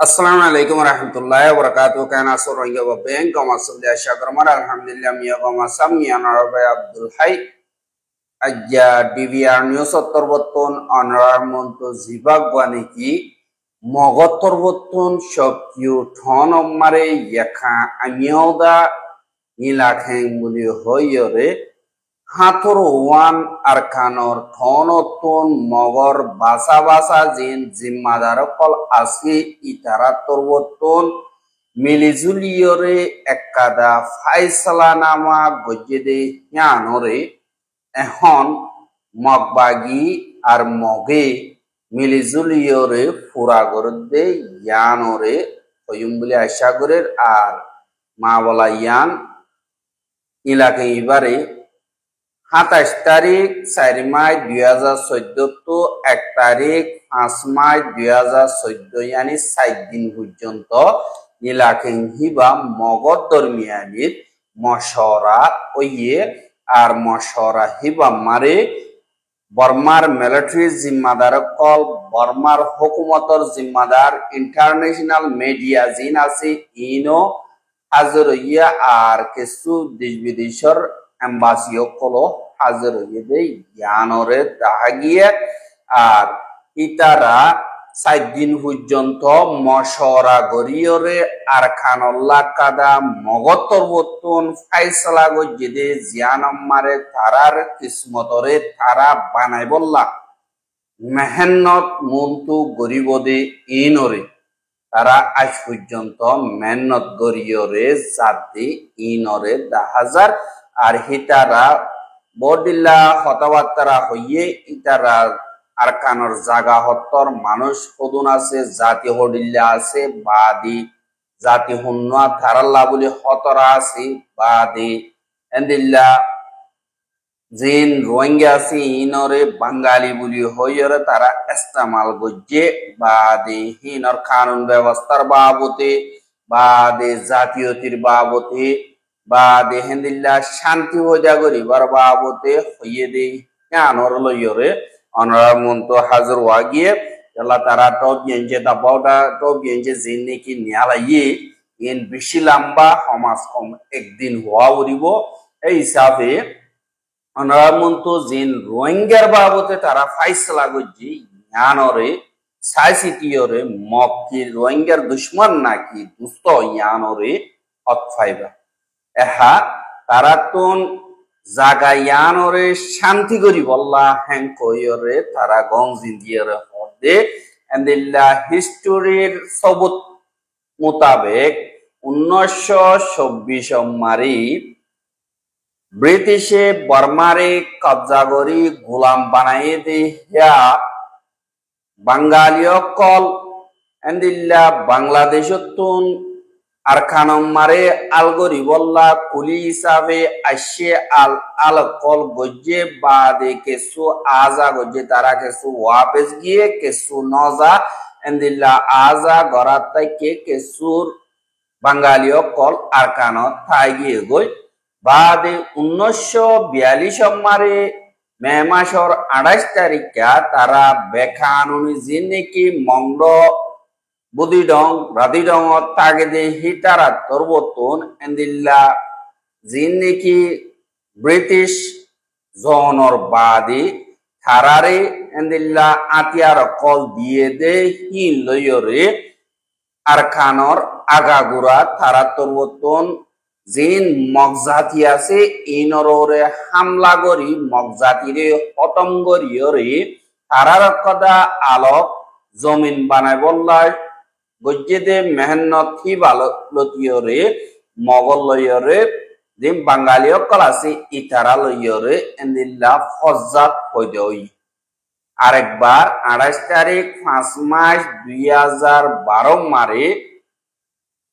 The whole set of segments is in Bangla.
Assalamu alaikum warahmatullahi wabarakatuh. Kana soronga ba ben kama sabda shakramar alhamdulillah miya kama sammi anarabe Abdul Hay ajja DVR news ottorbotton anar monto zibag baniki mogottorbotton shokyu thon mare yakha amyoda nilakheng buli hoyore হাতর ওয়ান আরকানর থনতন মগর বাসা বাসা জিম্মাদার কল আসি ইতারা তরবতন মিলিজুলিয়রে একাদা ফাইসলা নামা গজ্জেদে ইয়ানরে এখন মগবাগি আর মগে মিলিজুলিয়রে ফুরাগরদে ইয়ানরে হইম বলে আশা করের আর মা বলা ইয়ান ইলাকে এবারে 27 তারিখ 4 মার্চ 2014 তো 1 তারিখ 5 মার্চ 2014 यानी 7 দিন পর্যন্ত ইলাকেন হিবা মগদ দরমিয়ানিত মশরা ওয়ে আর মশরা হিবা মারে বর্মার মিলিটারি জিম্মাদার কল বর্মার হুকুমতর জিম্মাদার ইন্টারন্যাশনাল মিডিয়া জিন আছে ইনো হাজার ইয়া আর কিছু দেশ বিদেশের এম্বাসিও কলো হাজার হইয়ে জ্ঞানরে দেখা গিয়ে আর ইতারা 7 দিন পর্যন্ত মশরা গরিয়রে আর খানল্লা কাদা মগতর বতন ফাইসলা গজ্জেদে জিয়ানম মারে তারার কিসমতরে তারা বানাই বললা মেহনত মন্তু গরিবদে ইনরে তারা আজ পর্যন্ত মেহনত গরিয়রে জাতি ইনরে 10,000 আর হিতারা বডিল্লা হতাবার্তারা হইয়ে ইতারা আরকানর জাগা হত্তর মানুষ হদুন আছে জাতি হডিল্লা আছে বাদি জাতি হুন্না থারাল্লা বলে হতরা আছে বাদি এন্দিল্লা জিন রোহিঙ্গা আছে ইনরে বাঙালি বলি হইরে তারা ইস্তেমাল গজ্জে বাদি হিনর কানুন ব্যবস্থার বাবতে বাদে জাতীয়তির বাবতে বা দেহেন্দিল্লা শান্তি হইয়া গরিবার বাবতে হইয়ে দে আনর লইরে অনরা মন্ত হাজার ওয়াগিয়ে এলা তারা টপ গেঞ্জে দাবাওটা টপ গেঞ্জে জিন নাকি নিয়ালাইয়ে ইন বেশি লম্বা সমাজ কম একদিন হওয়া উড়িব এই হিসাবে অনরা মন্ত জিন রোহিঙ্গার বাবতে তারা ফাইসলা গজ্জি ইয়ানরে সাইসিটিয়রে মক্কি রোহিঙ্গার দুশ্মন নাকি দুস্ত ইয়ানরে অতফাইবা এহা তারাতুন জাগায়ানরে শান্তি করি বল্লা হ্যাং কইরে তারা গংজিন দিয়রে হদে এন্দিল্লা হিস্টোরির সবুত মোতাবেক 1926 মারি ব্রিটিশে বর্মারে কবজা করি গোলাম বানাইয়ে দে হিয়া বাঙালিয় কল এন্দিল্লা বাংলাদেশতুন আর খানম মারে আলগরি বল্লা কুলি হিসাবে আসে আল কল গজ্জে বাদে কেসু আজা গজ্জে তারা কেসু ওয়াপেস গিয়ে কেসু নজা এন্দিল্লা আজা গরাত তাইকে কেসুর বাঙালিও কল আর খানত থাই গিয়ে গই বাদে 1942 মারে মে মাসর 28 তারিখা তারা বেখানুনি জিন নাকি মংড বুদিডং রাদিডং তাগেদে হিতারা তরবতন এন্দিল্লা জিন নাকি ব্রিটিশ জনর বাদী থারারে এন্দিল্লা আতিয়ার কল দিয়ে দে হিন লইরে আর খানর আগাগুড়া থারা তরবতন জিন মগজাতি আছে ইনরে হামলা করি মগজাতিরে হতম করিয়রে তারার কদা আলোক জমিন বানাই বললায় গজ্জেদে মেহনত হি লতিয়রে মগল লইয়রে যে বাঙালিও কলাসি ইতারা লইয়রে এন্দিল্লা ফজ্জাত হইদই আরেকবার 28 তারিখ 5 মার্চ 2012 মারে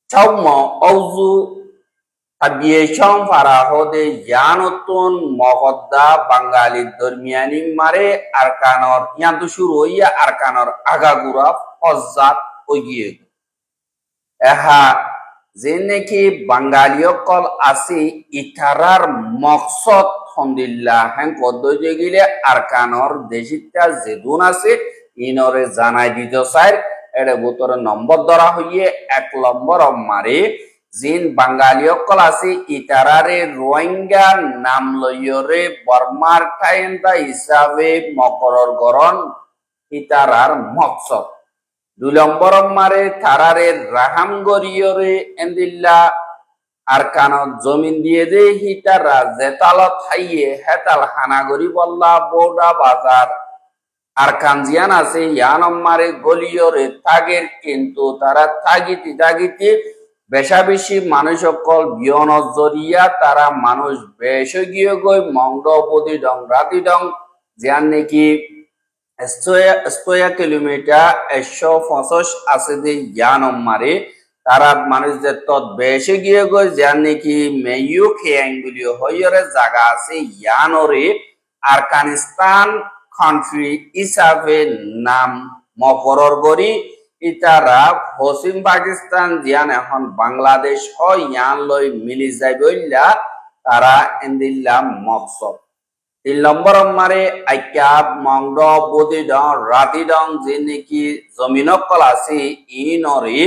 চৌম অউজু আবিয়েশন ফারাহদে জানতুন মগদ্দা বাঙালি দরমিয়ানি মারে আরকানর ইয়ান্তু শুরু হইয়া আরকানর আগাগুড়া ফজ্জাত ওগিয়ে এহা যে নাকি বাঙালিও কল আসি ইতারার মকসদ হন্দিল্লা হ্যাং পদ্ধতি গিলে আরকানর দেশিতা যেদুন আছে ইনরে জানাই দিত চাই এর ভিতরে নম্বর ধরা হইয়ে 1 নম্বর মারে জিন বাঙালি অকল আছে ইতারারে রোহিঙ্গা নাম লইয়রে বর্মার ঠাইন্দা হিসাবে মকরর গরণ ইতারার মকসদ 2 নম্বর মারে তারারে রাহাম গরিয়রে এন্দিল্লা আরকানত জমিন দিয়ে দে হিতারা জেতালত হাইয়ে হেতাল হানাগরি বল্লা বোডা বাজার আরকান জিয়ান আছে ইয়ানম্মারে গলিয়রে তাগের কিন্তু তারা তাগিতি বেশা বেশি মানুষ সকল বিয়ন জরিয়া তারা মানুষ বেশ গিয়ে গই মংড পদি ডং রাতি ডং জিয়ান নাকি 100 কিলোমিটার 150 আছে যে ইয়ানম্মারে তারা মানুষদের তত বেশি গিয়ে গই জিয়ান নাকি মেয়ু খেয়াঙ্গুলি হইরে জায়গা আছে ইয়ানরে আফগানিস্তান কান্ট্রি হিসাবে নাম মকরর করি ইতারা পশ্চিম পাকিস্তান জিয়ান এখন বাংলাদেশ হয় ইয়ান লই মিলি যাই বললা তারা এন্দিল্লা মকসদ 3 নম্বর মারে আইকাব মংড বদি ডং রাতি ডং যে নাকি জমিনকল আছে ইনরে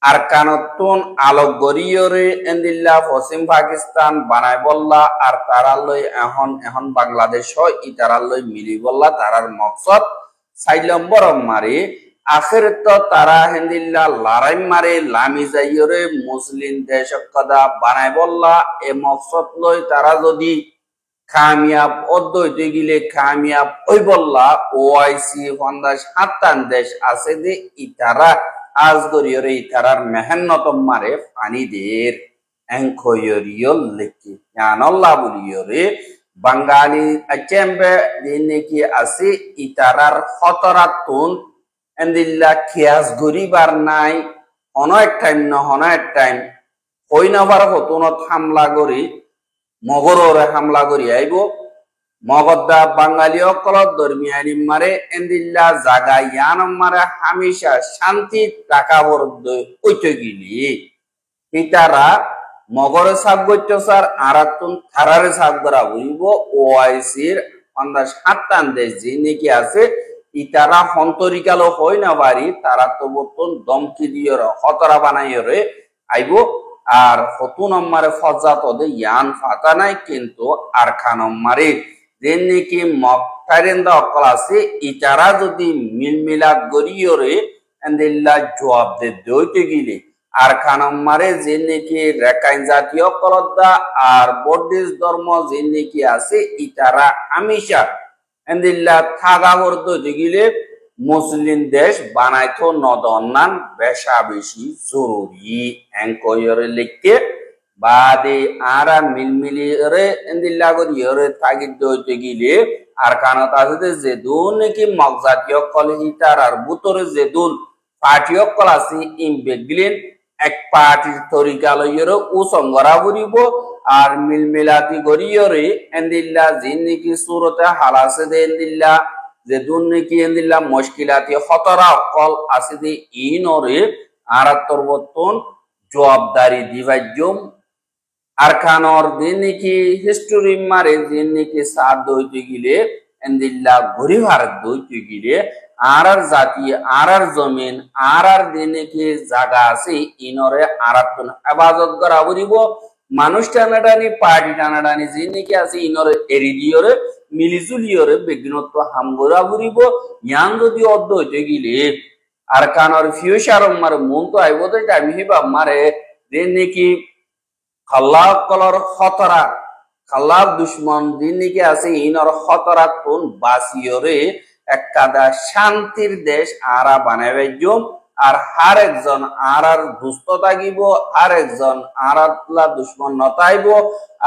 আরকানতুন আলোক গরিয়রে এন্দিল্লা পশ্চিম পাকিস্তান বানাই বললা আর তারা লই এখন বাংলাদেশ হয় ইতারা লই মিলি বললা তারার মকসদ 4 নম্বর মারে আখের তো তারা হেন্দিল্লা লড়াই মারে লামি যাইয়রে মুসলিম দেশ কদা বানাই বললা এ মকসদ লই তারা যদি কামিয়াব অদ্বৈতে গিলে কামিয়াব ওই বললা ওআইসি 57 দেশ আছে যে ইতারা আজ গরিয়রে ইতারার মেহনত মারে ফানিদের এঙ্কয়রিয়ল লেখি জানল্লা বলিয়রে বাঙালি চেম্বে দিনে আছে ইতারার খতরাতুন এন্দিল্লা খিয়াস গরিবার নাই অনেক টাইম হই নাবার হতুনত হামলা করি মগররে হামলা করি আইব মগদ্দা বাঙালি অকলত দরমিয়ানি মারে এন্দিল্লা জাগা ইয়ান মারে হামেশা শান্তি টাকা বরদ ওইতে গিলি ইতারা মগরে সাব গত্যসার আরাতুন থারারে সাব করা হইব ওআইসির 57 দেশ যে নাকি আছে ইতারা হন্তরিকালো হই না বাড়ি তারা তো বর্তন দমকি দিয়ে খতরা বানাইরে আইব আর হতু নম্বরে ফজাত ওদের ইয়ান ফাতা নাই কিন্তু আরখান নম্বরে যে নাকি মক্তারেন্দা অকল আছে ইতারা যদি মিলমিলাদ গরিয়রে এন্দিল্লা জবাব দে দইতে গিলে আরখান নম্বরে যে নাকি রেকাইন জাতীয় কলদ্দা আর বৌদ্ধ ধর্ম যে নাকি আছে ইতারা আমিষা এন্দিল্লা থাকা করতে গিলে মুসলিম দেশ বানাইতো নদন্নান বেশা বেশি জরুরি এঙ্কয়রে লিখকে বাদে আরা মিলমিলিরে এন্দিল্লা করিয়রে তাগিদ দইতে গিলে আর কানত আছে যে দুন নাকি মগজাতীয় কল হিতার আর বুতরে যে দুন পার্টি কল আছে ইমবেগলিন এক পার্টির তরিকালয়রে উসংগরা বুড়িব আর মিলমিলাতি গরিয়রে এন্দিল্লা জিন নাকি সুরতে হালাসে দে এন্দিল্লা যে দুর্নীতি এন্দিল্লা মুশকিলাতি খতরা কল আছে যে ইনরে আরাত্তর বর্তন জবাবদারি দিবাজ্যম আরকানর দিন নাকি হিস্টোরি মারে দিন নাকি সাত দইতে গিলে এন্দিল্লা ঘুরি ভারত দইতে গিলে আর জাতি আর জমিন আর দিন নাকি জায়গা আছে ইনরে আরাত্তন ইবাদত করা বলিব মানুষ টানাটানি পার্টি টানাটানি যে নাকি আছে ইনরে এরিডিওরে মিলিজুলিয়রে বেগিনত্ব হামগরা বুড়িব ইয়ান যদি অর্ধ হইতে গিলে আর কানর ফিউচার মারে মন তো আইব তো আমি হিবা মারে যে নাকি খাল্লাহ কলর খতরা খাল্লাহ দুশ্মন দিন নাকি আছে ইনর খতরা তুন বাসিয়রে একাদা শান্তির দেশ আরা বানাবে জম আর হার একজন আর দুস্থ থাকিব আর একজন আর দুশ্মন নতাইব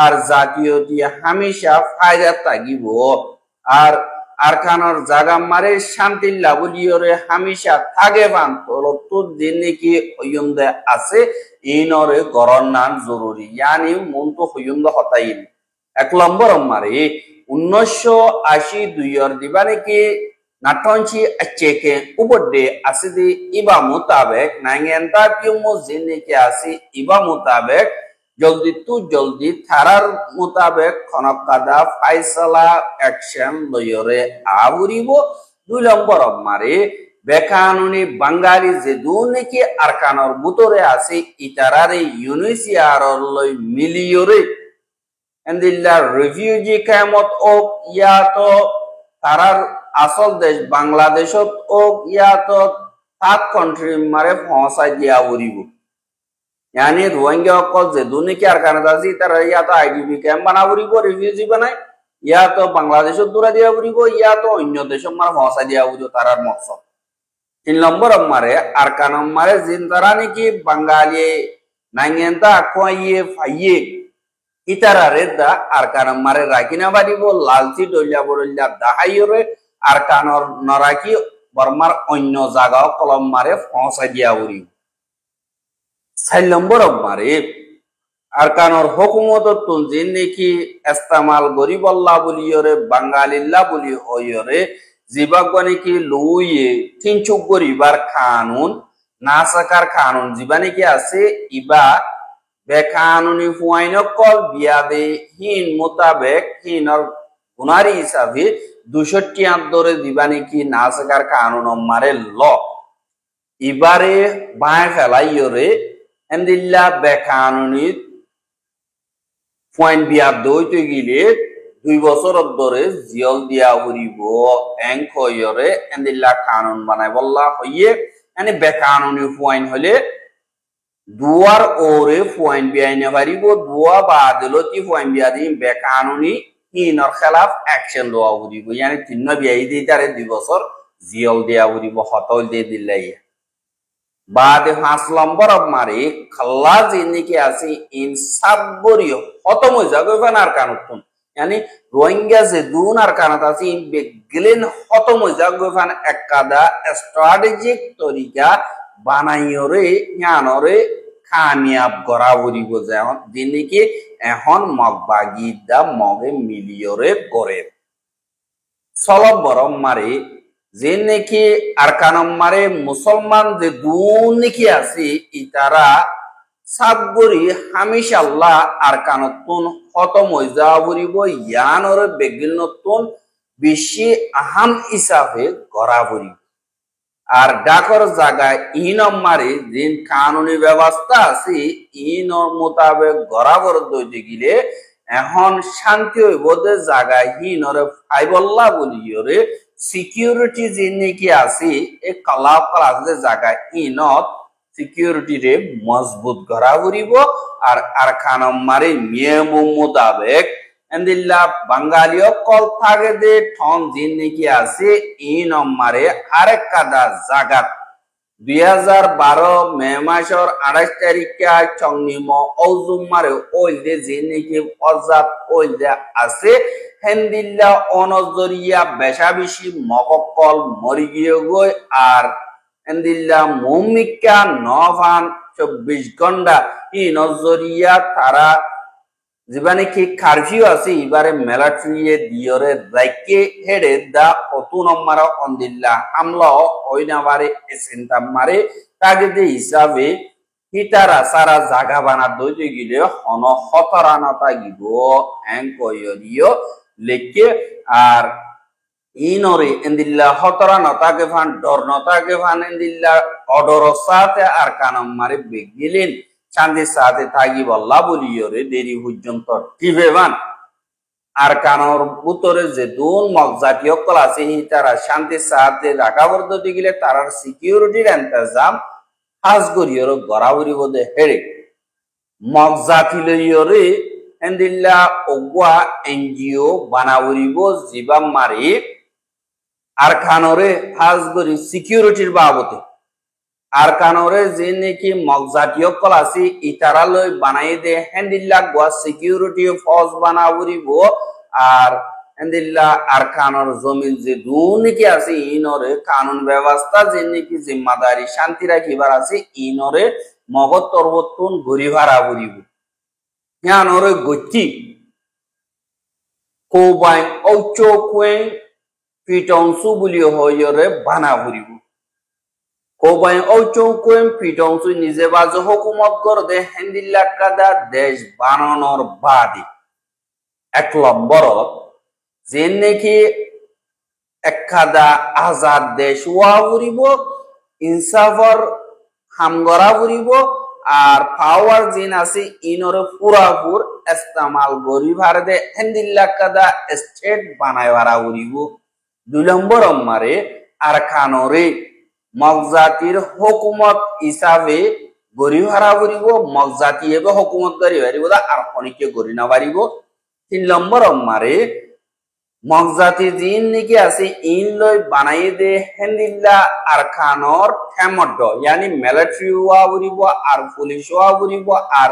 আর জাতীয় দিয়ে হামেশা ফায়দা থাকিব আর আরকানর জাগা মারে শান্তি লাভলিয়রে হামেশা থাকে পান তোর দিন নাকি হইন্দে আছে ইনরে গরন্নান জরুরি ইয়ানি মন তো হইন্দ হতাইন 1 নম্বর মারে 1982 দিবা নাকি নাটনছি চেকে উপডে আসিদি ইবা মোতাবেক নাঙ্গেন্তা কিউমো জিনে কে আসি ইবা মোতাবেক জলদি থারার মোতাবেক খনকাদা ফাইসলা অ্যাকশন লয়রে আবুরিব 2 নম্বর মারে বেকানুনি বাঙালি যে দুর্নীতি আরকানর ভিতরে আছে ইতারারে ইউনিসিয়ারর লই মিলিয়রে এন্দিল্লা রিফিউজি ক্যাম্পত ওক ইয়াতো তারার আসল দেশ বাংলাদেশত ওক ইয়াতো সাত কান্ট্রি মারে পৌঁছাই দিয়া উড়িব यानी रोहिंग्या को जे दुनिया की अरकान दासी तरह या तो आईडीपी कैंप बना उरिबो रिफ्यूजी बनाए या तो बांग्लादेश दूरा दिया उरिबो या तो अन्य देशों मार भाषा दिया उरिबो तारार मकसद 3 नंबर हमारे अरकान हमारे जिंदरानी की बंगाली नांगेंता को ये फाइये इतरा रेदा अरकान हमारे राकिना बारिबो लालची डोलिया दाहायोरे अरकान और नराकी बर्मार अन्य जागा कलम मारे भाषा दिया उरिबो 6 नंबर हमारे अरकानर हुकूमत तुंजिन की इस्तेमाल गरीबल्ला बुलियोरे बंगालिल्ला बुली होयोरे जिबागवानी की लुये तिनचुक गरीबार कानून नासकार कानून जिबानी की आसे इबा बेकानूनी फुआइनो कल बियादे हिन मुताबिक हिनर गुनारी हिसाबे 273 दरे जिबानी की नासकार कानून हमारे लॉ इबारे बाएं फैलाइयोरे एंदिल्ला बेकानुनी पॉइंट बिया दोइते गिले 2 বছর ধরে জিয়ল দিয়া উরিবো এঙ্ক হইরে এন্দিল্লা কানুন বানাই বল্লা হইয়ে মানে বেকানুনি পয়েন্ট হলে দুয়ার ওরে পয়েন্ট বিয়া নে পারিবো দুয়া বাদলতি পয়েন্ট বিয়া দি বেকানুনি হিনর খেলাফ অ্যাকশন লওয়া উরিবো মানে তিন বিয়া দিতারে 2 বছর জিয়ল দিয়া উরিবো হতল দে দিলাই बाद 5 नंबर हमारे खल्ला जिन्नी के आसी इंसाफ बोरी खत्म हो जाएगा फनार कानुन यानी रोहिंग्या से दून अरकानत आसी बेगलेन खत्म हो जाएगा फन एकदा स्ट्रेटेजिक तरीका बनाइयोरे यानोरे कामयाब गरावरी को जाओ जिन्नी के এখন মগবাগি দা মগে মিলিয়রে করে 6 नंबर हमारे जिन्ने की अरकानम मारे मुसलमान जे दुनी की आसी इतारा साबगुरी हमेशा अल्लाह अरकानतुन खत्म हो जावरिबो यानर बेगिलनतुन बेशी अहम हिसाबे गरावरी আর ডাকর জায়গা ইনম মারি জিন কানুনি ব্যবস্থা আছে ইনর মোতাবেক গরাবর দইতে গিলে এখন শান্তি হইব যে জায়গা হিনরে ফাইবল্লা বলিয়রে সিকিউরিটি জিনি কি আছে এ কলাপ ক্লাসে জায়গা ইনত সিকিউরিটি রে মজবুত করা করিব আর আরকানম মারি নিয়ম মোতাবেক এন্দিল্লা বাঙালিও কল থাকে দে ঠন জিনি কি আছে ইনম মারে আরেক কাদা জাগাত 2012 মে মাসের 28 তারিখে চংনিম ওজুম মারে ওই দে জিনি কি অজাত ওই দে আছে হেন্দিল্লা অনজরিয়া বেশাবেশি মককল মরি গিয়ে গই আর হেন্দিল্লা মুমিকা নভান 24 ঘন্টা ই নজরিয়া তারা জীবানে কি কারফিউ আছে এবারে মিলিটারিয়ে দিয়রে রাইকে হেডে দা অতু নম্বর অন্দিল্লা হামলা হইনাবারে এসেন্টা মারে তাগিদে হিসাবে হিতারা সারা জায়গা বানা দইতে গিলে হন খতরানতা গিব এঙ্কয়রিও লেকে আর ইনরে এন্দিল্লা খতরানতাকে ফান ডরনতাকে ফান এন্দিল্লা অডরসাতে আর কানম মারে বেগিলেন শান্তির সাথে থাকি বল্লা বলিয়রে দেরি পর্যন্ত টিভেবান আর কানর উত্তরে যে দুন মগজাতীয় কল আছে তারা শান্তির সাথে ঢাকা বর্ধতে গেলে তারার সিকিউরিটির ইন্তজাম হাজ করিয়র গড়াবরি বোধে হেরে মগজাতি লইয়রে এন্দিল্লা ওগুয়া এনজিও বানাবরিব জিবাম মারি আর খানরে হাজ করি সিকিউরিটির বাবতে আর কানরে যে নাকি মগজাতীয় কল আছে ইতারা লই বানাই দে হেন্দিল্লা গোয়া সিকিউরিটি ফোর্স বানাবরিব আর হেন্দিল্লা আর কানর জমিন যে দুর্নীতি আছে ইনরে কানুন ব্যবস্থা যে নাকি জিম্মাদারি শান্তি রাখিবার আছে ইনরে মগত তরবতুন ঘুরি ভাড়া বরিব ইয়ানরে গতি কোবাই ঔচোকুয়েন পিটংসু বলি হইরে বানাবরিব কোবাই ঔচৌকুয়েম পিটংসু নিজে বাজে হুকুমত করে দে হেন্দিল্লা কাদা দেশ বানানোর বাদী 1 নম্বর যে নাকি একখাদা আজাদ দেশ হওয়া ফুরিব ইনসাফর হামগরা ফুরিব আর পাওয়ার জিন আছে ইনরে পুরাপুর ইস্তেমাল করি ভারতে হেন্দিল্লাকাদা স্টেট বানায় ভাড়া ফুরিব 2 নম্বর মারে আর খানরে মগজাতির হুকুমত হিসাবে গড়ি ভাড়া ফুরিব মগজাতি এবে হুকুমত করি পারিব আর খনিকে গড়ি না পারিব 3 নম্বর মারে মগজাতি জিন নাকি আছে ইন লই বানাই দে হেন্দিল্লা আর খানর খেমড ইয়ানি মিলিটারি ওয়া বুরিব আর পুলিশ ওয়া বুরিব আর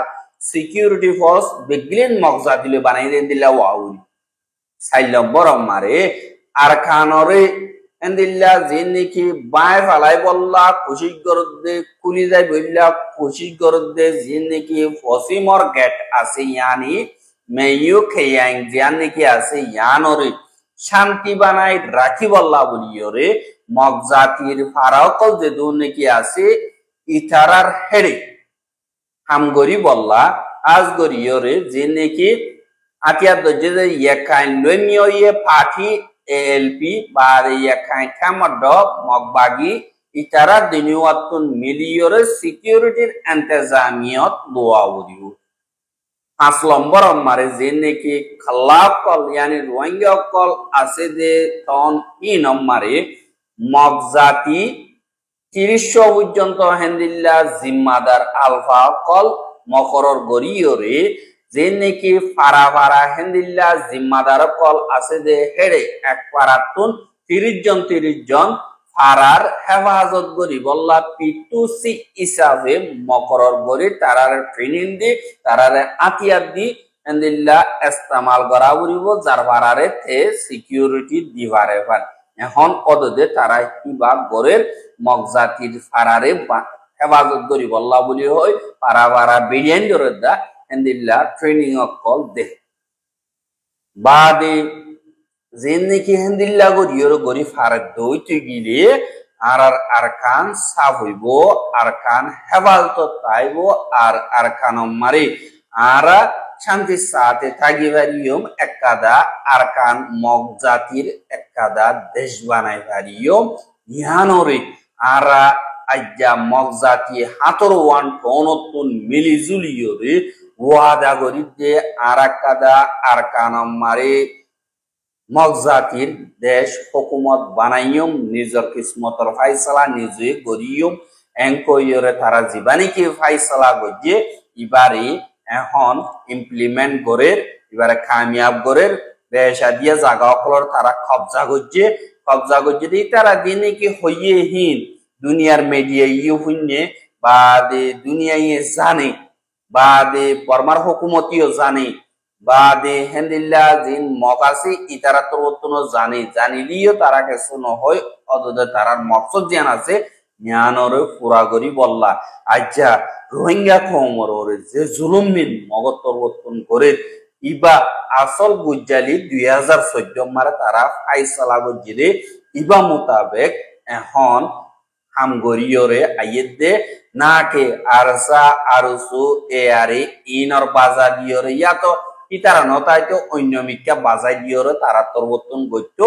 সিকিউরিটি ফোর্স বেগলিন মগজাতি লই বানাই দে দিল্লা ওয়া বুরি 4 নম্বর মারে আর খানরে হেন্দিল্লা জিন নাকি বাই ফালাই বললা কোশিশ করদে কুলি যায় বললা কোশিশ করদে জিন নাকি ফসিমর গেট আছে ইয়ানি মেয়ু খেয়াং জিয়ান নাকি আছে ইয়ানরে শান্তি বানাই রাখি বল্লা বলিয়রে মগজাতির ফারাকল যে দু নাকি আছে ইতারার হেড়ে হামগরি বল্লা আজ গরিয়রে যে নাকি আতিয়া দজে যে ইয়াকাইন লমিও ইয়ে পার্টি এএলপি বা ইয়াকাইন খামড মগবাগি ইতারা দিনিওয়াতুন মিলিয়রে সিকিউরিটির ইন্তজামিয়ত লোয়া বলিও 5 নম্বর মারে যে নাকি খালাক কল ইয়ানি রোহিঙ্গা কল আছে যে তন ই নম্বরে মগজাতি 30 পর্যন্ত হেন্দিল্লা জিম্মাদার আলফা কল মকরর গরিয়রে যে নাকি ফারা ফারা হেন্দিল্লা জিম্মাদার কল আছে যে হেড়ে এক পারাতুন 30 জন ফারার হেফাজত করি বললা P2C হিসাবে মকরর করি তারার ট্রেনিং দি তারারে আতিয়ার দি হেন্দিল্লা ইস্তেমাল করা বলিব যার ফারারে তে সিকিউরিটি দিবারে পান এখন পদদে তারা কিবা গরের মগজাতির ফারারে হেফাজত করি বললা বলি হয় পারা পারা বিরিয়ান দা হেন্দিল্লা ট্রেনিং কল দে বাদে যেনেকি হেন্দিল্লা গরিয়র গরি ফারাক দইতে গিলে আর আরকান সাফ হইব আরকান হেফাজত তাইব আর আরকান মারে আর শান্তির সাথে থাকিবারিয়ম একাদা আরকান মগজাতির একাদা দেশ বানাই পারিয়ম ইহানরে আর আজ্ঞা মগজাতি হাতর ওয়ান টনতুন মিলিজুলিয়রে ওয়াদা করি যে আর একাদা আরকান মারে মগজাতির দেশ হুকুমত বানাইয়ম নিজের কিসমতর ফাইসলা নিজে গরিয়ম এঙ্কইয়রে তারা জীবানিকে ফাইসলা গজিয়ে এবারে এখন ইমপ্লিমেন্ট করে এবারে কামিয়াব করে বেশা দিয়ে জায়গা অকলর তারা কবজা গজিয়ে তারা দিনে কি হইয়ে হিন দুনিয়ার মিডিয়া ইয়ে হইনে বা দুনিয়া ইয়ে জানে বা বর্মার হুকুমতিও জানে বাদে হেন্দিল্লা জিন মকাসি ইতারা তরতন জানিলিও তারা কিছু নহয় অদদে তারার মকসদ জ্ঞান আছে জ্ঞানরে পুরা করি বললা আজ্জা রোহিঙ্গা খমরে যে জুলুমিন মগত তরতন করে ইবা আসল গুজ্জালি 2014 মারে তারা ফাইসলা গজিরে ইবা মোতাবেক এখন হামগরিয়রে আইয়েদে নাকে আরসা আরসু এয়ারে ইনর বাজা দিয়রে ইয়াতো ইতারা নতাইতো অন্য মিক্কা বাজাই দিয়রে তারা তরবতন গইত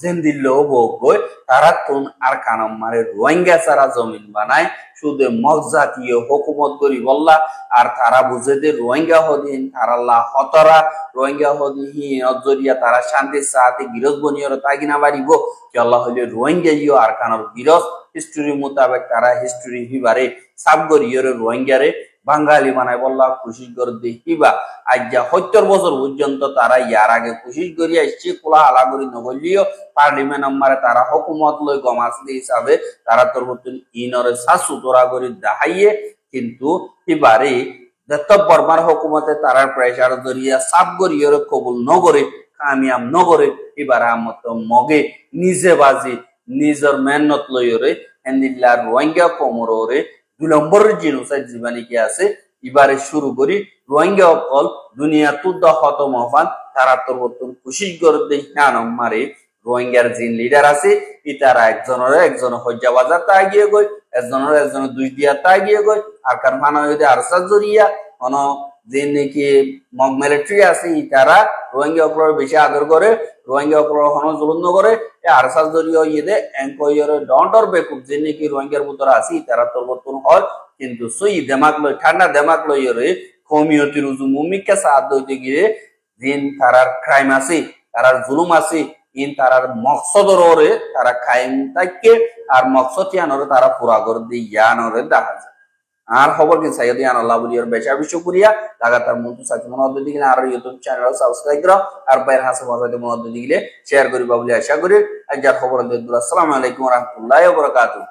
যেন দিল্লো বগই তারা তুন আর কানম মারে রোহিঙ্গা সারা জমিন বানায় শুধু মগজাতীয় হুকুমত করি বললা আর তারা বুঝে যে রোহিঙ্গা হদিন তারাল্লাহ হতরা রোহিঙ্গা হদিহীন অজরিয়া তারা শান্তির সাথে গিরজ বনিয়রে তাগিনা বাড়িব কি আল্লাহ হইলে রোহিঙ্গা ইয় আর কানর গিরজ হিস্ট্রি মোতাবেক তারা হিস্ট্রি হিবারে সাবগরিয়রে রোহিঙ্গারে বাঙালি বানায় বললা খুশি করে দেখিবা আজ্ঞা 70 বছর পর্যন্ত তারা ইয়ার আগে খুশি করি আসছে কোলা আলাগরি নগলিও পার্লিমেন্ট নম্বরে তারা হুকুমত লই গমাসলি হিসাবে তারা তোর মতন ইনরে শাসু তোরা করি দেখাইয়ে কিন্তু এবারে দত্ত বর্মার হুকুমতে তারা প্রেসার জরিয়া সাবগরিয়রে কবুল নগরে কামিয়াব নগরে এবারে আমত মগে নিজে বাজি নিজের মেহনত লইরে হেন্দিল্লা রোহিঙ্গা কোমরে 2 নম্বরের জিনিসের জীবনী কি আছে এবারে শুরু করি রোহিঙ্গা অকল দুনিয়া তুদ্দা খতম হফান তারা তোর বর্তন খুশি করে দেই নানম মারে রোহিঙ্গার জিন লিডার আছে ইতারা একজন হজ্জা বাজার তা গিয়ে গই একজন দুই দিয়া তা গিয়ে গই আর কার মানা হইতে আরসা জরিয়া অন যে নাকি মগ মিলিটারি আছে তারা রোহিঙ্গা অপরাধ বেশি আদর করে রোহিঙ্গা অপরাধ হন জুলুম করে আরসাস জড়িয়ে ইয়ে এনকোয়ার ডন্টর বেকুব যে নাকি রোহিঙ্গার ভিতরে আছে তারা তরবতন হয় কিন্তু সই দেমাক লই ঠান্ডা দেমাক লই রে কমিউনিটি রুজু মুমিককে সাথ দইতে গিয়ে দিন তারার ক্রাইম আছে তারার জুলুম আছে ইন তারার মকসদর ওরে তারা খাইম তাকে আর মকসদ ইয়ানরে তারা পুরা করে দিয়ে ইয়ানরে দেখা যায় আর খবর কি সাইয়দ ইয়ান আল্লাহ বলিয়ার বেশা বেশি শুকরিয়া লাগাতার মন্তু সাথে মনোদ দিলে আর ইউটিউব চ্যানেল সাবস্ক্রাইব করো আর বাইর হাসে মজাতে মনোদ দিলে শেয়ার করি বাবুলি আশা করি আজ খবর আসসালামু আলাইকুম ওয়া রাহমাতুল্লাহি ওয়া বারাকাতুহু